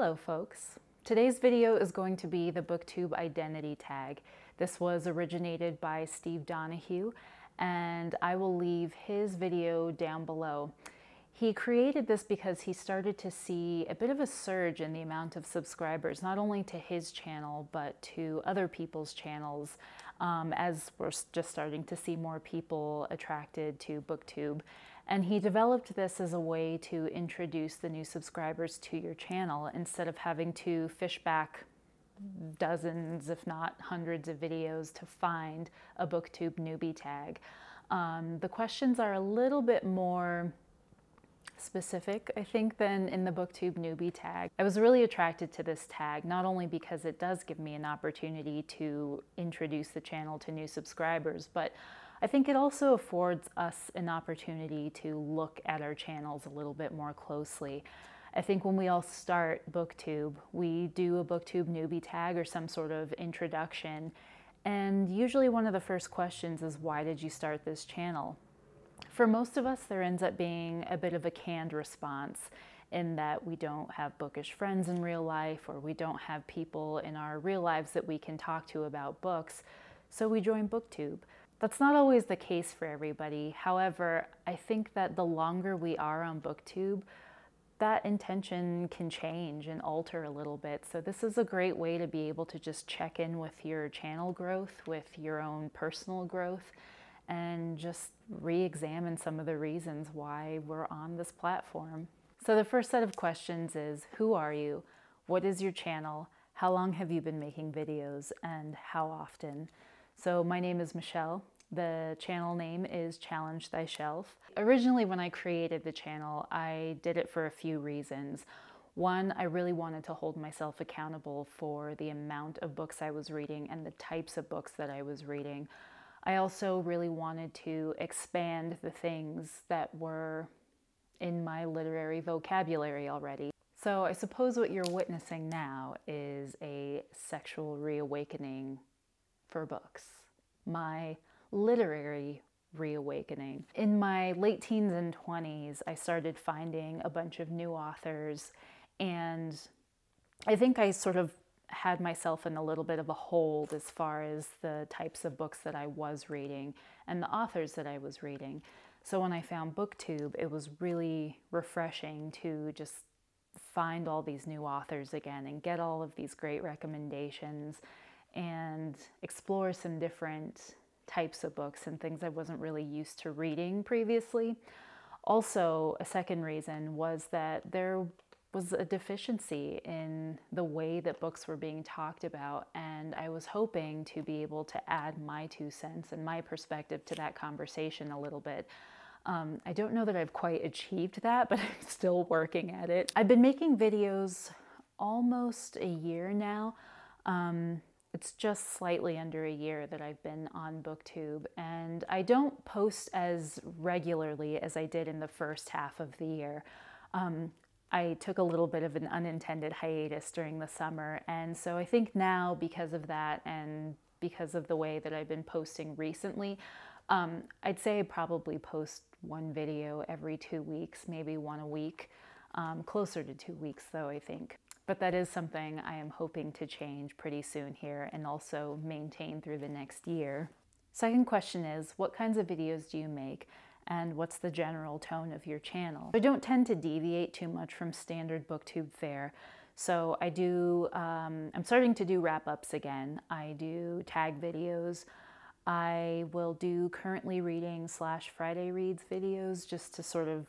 Hello folks! Today's video is going to be the Booktube Identity Tag. This was originated by Steve Donoghue, and I will leave his video down below. He created this because he started to see a bit of a surge in the amount of subscribers, not only to his channel, but to other people's channels, as we're just starting to see more people attracted to Booktube. And he developed this as a way to introduce the new subscribers to your channel instead of having to fish back dozens, if not hundreds of videos to find a Booktube newbie tag. The questions are a little bit more specific, I think, than in the Booktube newbie tag. I was really attracted to this tag, not only because it does give me an opportunity to introduce the channel to new subscribers, but I think it also affords us an opportunity to look at our channels a little bit more closely. I think when we all start Booktube, we do a Booktube newbie tag or some sort of introduction, and usually one of the first questions is, why did you start this channel? For most of us, there ends up being a bit of a canned response in that we don't have bookish friends in real life, or we don't have people in our real lives that we can talk to about books, so we join Booktube. That's not always the case for everybody. However, I think that the longer we are on Booktube, that intention can change and alter a little bit. So this is a great way to be able to just check in with your channel growth, with your own personal growth, and just re-examine some of the reasons why we're on this platform. So the first set of questions is, who are you? What is your channel? How long have you been making videos, and how often? So my name is Michelle. The channel name is ChallengeThyShelf. Originally, when I created the channel, I did it for a few reasons. One, I really wanted to hold myself accountable for the amount of books I was reading and the types of books that I was reading. I also really wanted to expand the things that were in my literary vocabulary already. So I suppose what you're witnessing now is a sexual reawakening for books. My literary reawakening. In my late teens and 20s, I started finding a bunch of new authors, and I think I sort of had myself in a little bit of a hold as far as the types of books that I was reading and the authors that I was reading. So when I found Booktube, it was really refreshing to just find all these new authors again and get all of these great recommendations and explore some different types of books and things I wasn't really used to reading previously. Also, a second reason was that there was a deficiency in the way that books were being talked about, and I was hoping to be able to add my 2 cents and my perspective to that conversation a little bit. I don't know that I've quite achieved that, but I'm still working at it. I've been making videos almost a year now. It's just slightly under a year that I've been on Booktube, and I don't post as regularly as I did in the first half of the year. I took a little bit of an unintended hiatus during the summer, and so I think now, because of that and because of the way that I've been posting recently, I'd say I probably post one video every 2 weeks, maybe one a week, closer to 2 weeks though, I think. But that is something I am hoping to change pretty soon here and also maintain through the next year. Second question is, what kinds of videos do you make, and what's the general tone of your channel? I don't tend to deviate too much from standard Booktube fare. So I do, I'm starting to do wrap-ups again. I do tag videos. I will do currently reading / Friday reads videos just to sort of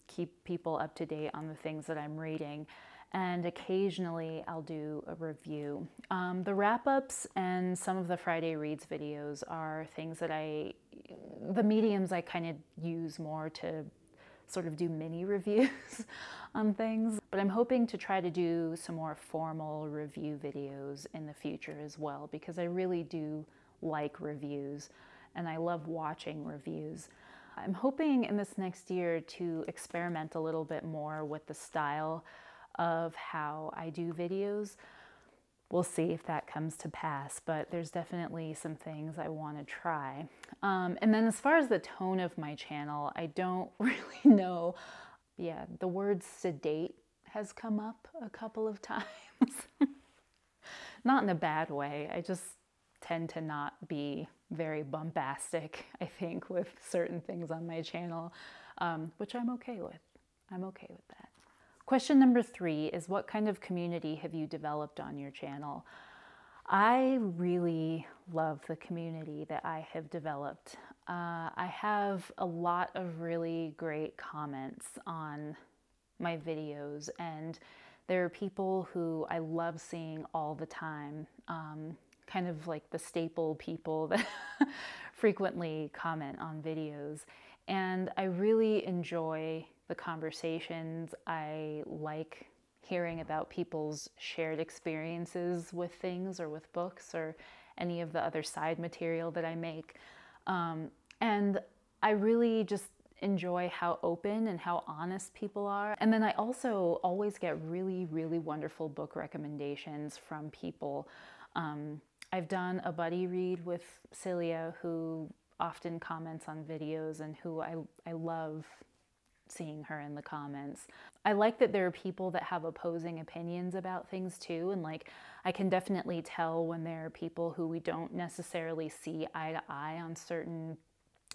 keep people up to date on the things that I'm reading. And occasionally I'll do a review. The wrap-ups and some of the Friday Reads videos are things that the mediums I kind of use more to sort of do mini reviews on things. But I'm hoping to try to do some more formal review videos in the future as well, because I really do like reviews and I love watching reviews. I'm hoping in this next year to experiment a little bit more with the style of how I do videos. We'll see if that comes to pass, but there's definitely some things I want to try. And then as far as the tone of my channel, I don't really know. Yeah, the word sedate has come up a couple of times. Not in a bad way. I just tend to not be very bombastic, I think, with certain things on my channel, which I'm okay with. I'm okay with that. Question number 3 is, what kind of community have you developed on your channel? I really love the community that I have developed. I have a lot of really great comments on my videos, and there are people who I love seeing all the time, kind of like the staple people that frequently comment on videos. And I really enjoy the conversations. I like hearing about people's shared experiences with things or with books or any of the other side material that I make. And I really just enjoy how open and how honest people are. And then I also always get really, really wonderful book recommendations from people. I've done a buddy read with Celia, who often comments on videos and who I love seeing her in the comments. I like that there are people that have opposing opinions about things too, and like I can definitely tell when there are people who we don't necessarily see eye to eye on certain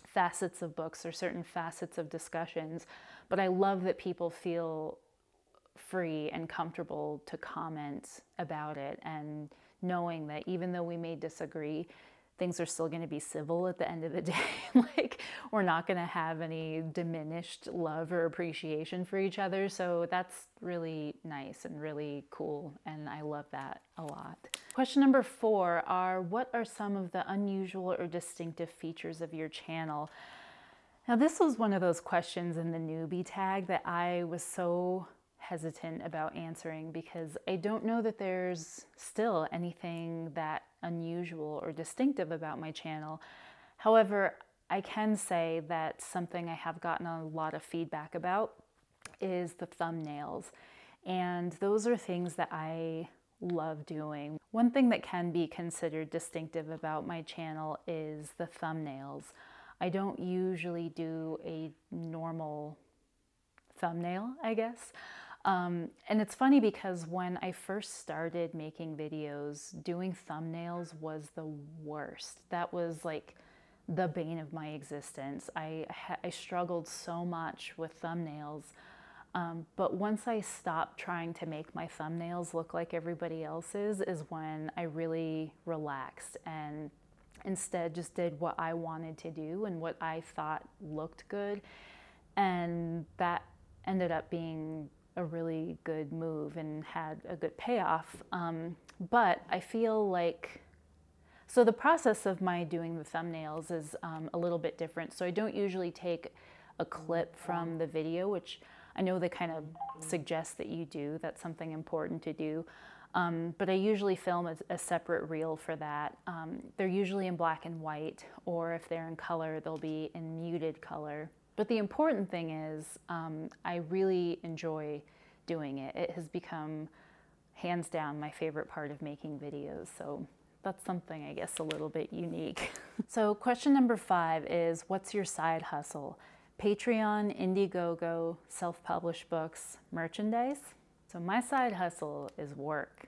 facets of books or certain facets of discussions, but I love that people feel free and comfortable to comment about it, and knowing that even though we may disagree, things are still going to be civil at the end of the day. Like, we're not going to have any diminished love or appreciation for each other. So that's really nice and really cool, and I love that a lot. Question number 4 are, what are some of the unusual or distinctive features of your channel? Now, this was one of those questions in the newbie tag that I was so hesitant about answering, because I don't know that there's still anything that unusual or distinctive about my channel. However, I can say that something I have gotten a lot of feedback about is the thumbnails. And those are things that I love doing. One thing that can be considered distinctive about my channel is the thumbnails. I don't usually do a normal thumbnail, I guess. And it's funny because when I first started making videos, doing thumbnails was the worst. That was like the bane of my existence. I struggled so much with thumbnails. But once I stopped trying to make my thumbnails look like everybody else's is when I really relaxed and instead just did what I wanted to do and what I thought looked good. And that ended up being a really good move and had a good payoff. But I feel like, so the process of my doing the thumbnails is a little bit different. So I don't usually take a clip from the video, which I know they kind of suggest that you do. That's something important to do. But I usually film a separate reel for that. They're usually in black and white, or if they're in color, they'll be in muted color. But the important thing is I really enjoy doing it. It has become, hands down, my favorite part of making videos. So that's something, I guess, a little bit unique. So question number 5 is, what's your side hustle? Patreon, Indiegogo, self-published books, merchandise? So my side hustle is work.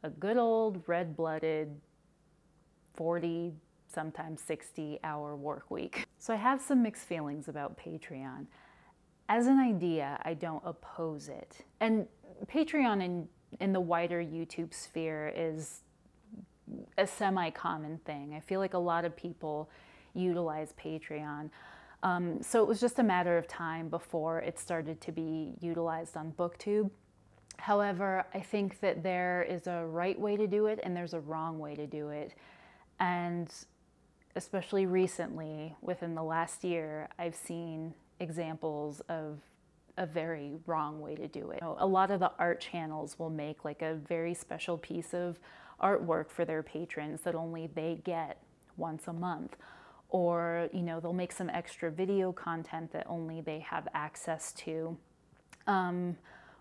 A good old red-blooded 40, sometimes 60-hour work week. So I have some mixed feelings about Patreon. As an idea, I don't oppose it. And Patreon in the wider YouTube sphere is a semi-common thing. I feel like a lot of people utilize Patreon. So it was just a matter of time before it started to be utilized on Booktube. However, I think that there is a right way to do it and there's a wrong way to do it. And especially recently, within the last year, I've seen examples of a very wrong way to do it. A lot of the art channels will make like a very special piece of artwork for their patrons that only they get once a month. Or, you know, they'll make some extra video content that only they have access to.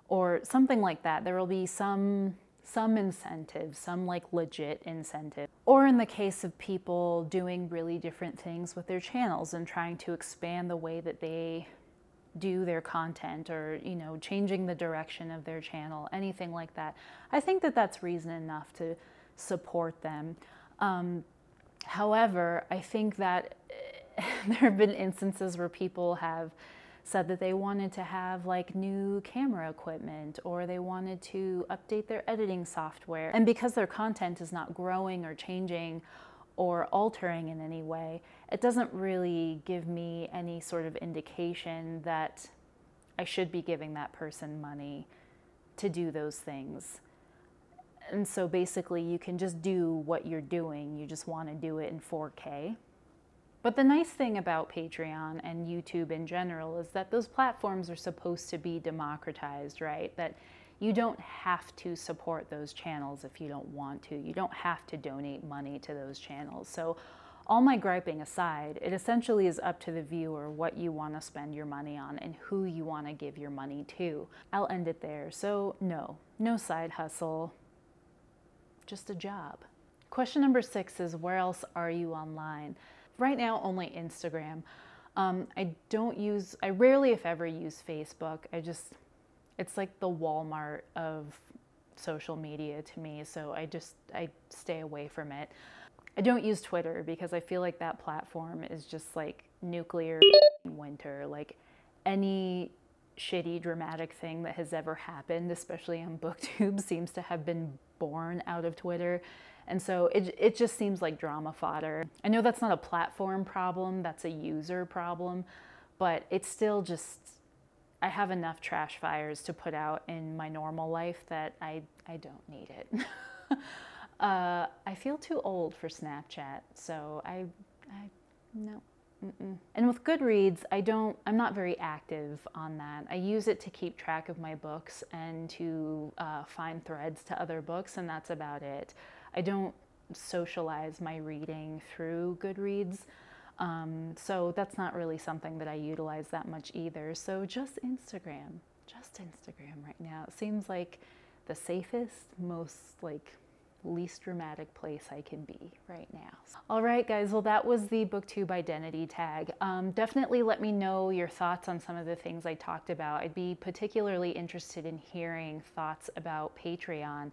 Or something like that. There will be some incentive, some like legit incentive. Or in the case of people doing really different things with their channels and trying to expand the way that they do their content, or, you know, changing the direction of their channel, anything like that. I think that that's reason enough to support them. However, I think that there have been instances where people have said that they wanted to have like new camera equipment, or they wanted to update their editing software. And because their content is not growing or changing or altering in any way, it doesn't really give me any sort of indication that I should be giving that person money to do those things. And so basically you can just do what you're doing, you just want to do it in 4K. But the nice thing about Patreon and YouTube in general is that those platforms are supposed to be democratized, right? That you don't have to support those channels if you don't want to. You don't have to donate money to those channels. So all my griping aside, it essentially is up to the viewer what you want to spend your money on and who you want to give your money to. I'll end it there. So no side hustle, just a job. Question number 6 is, where else are you online? Right now, only Instagram. I rarely, if ever, use Facebook. It's like the Walmart of social media to me, so I stay away from it. I don't use Twitter because I feel like that platform is just like nuclear winter. Like any shitty dramatic thing that has ever happened, especially on Booktube, seems to have been born out of Twitter. And so it just seems like drama fodder. I know that's not a platform problem, that's a user problem, but it's still just, I have enough trash fires to put out in my normal life that I don't need it. I feel too old for Snapchat, so no. And with Goodreads, I'm not very active on that. I use it to keep track of my books and to find threads to other books, and that's about it. I don't socialize my reading through Goodreads, so that's not really something that I utilize that much either. So just Instagram right now. It seems like the safest, most least dramatic place I can be right now. All right, guys, well, that was the Booktube Identity Tag. Definitely let me know your thoughts on some of the things I talked about. I'd be particularly interested in hearing thoughts about Patreon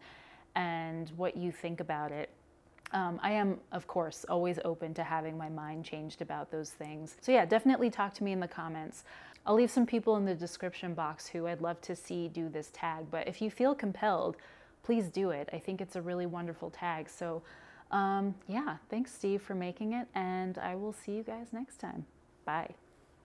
and what you think about it. I am, of course, always open to having my mind changed about those things. So yeah, definitely talk to me in the comments. I'll leave some people in the description box who I'd love to see do this tag, but if you feel compelled, please do it. I think it's a really wonderful tag. So yeah, thanks Steve for making it, and I will see you guys next time. Bye.